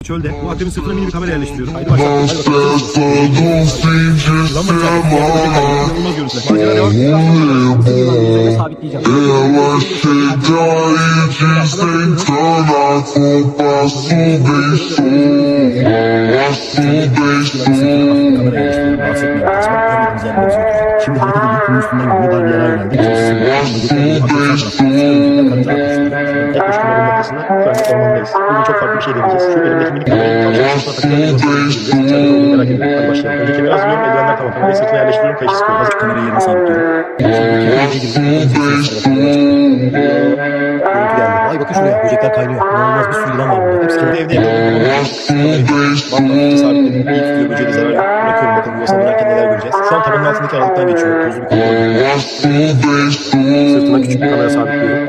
Çölde bu akrebin sırtına mini bir kamera yerleştiriyorum. Haydi başla. Haydi bakalım. İnanılmaz görüntüler. Macera devam ediyor. Sabitleyeceğim. Şimdi hareket ediyor. Bunun üstünden gidiyor. Dar bir yere yöneldi. Yaklaşık kumarın noktasında şu anda ormandayız. Bugün çok farklı bir şey deneyeceğiz. Şu elimdeki minik kamerayı tavşanın sırtına takacağım. İçeride olduğunu merak ediyorum. Hadi başlayalım. Önce kemeri hazırlıyorum. Eldivenler tamam. Kamerayı sırtına yerleştiriyorum. Kayışı sıkıyorum. Hazır kamerayı yerine sabitliyorum. Görüntü geldi. Ay bakın şuraya. Böcekler kaynıyor. İnanılmaz bir sürü yılan var burada. Hepsi kendi evde yapıyorum. Bambaşka sabitledim. İyi tutuyor. Böceğe de zarar yok. Bırakıyorum bakalım. Yuvasına dönerken neler göreceğiz. Şu an tabanın altındaki aralıktan geçiyor. Tozlu bir konu. Sırtına küçük bir kamera sabitliyorum.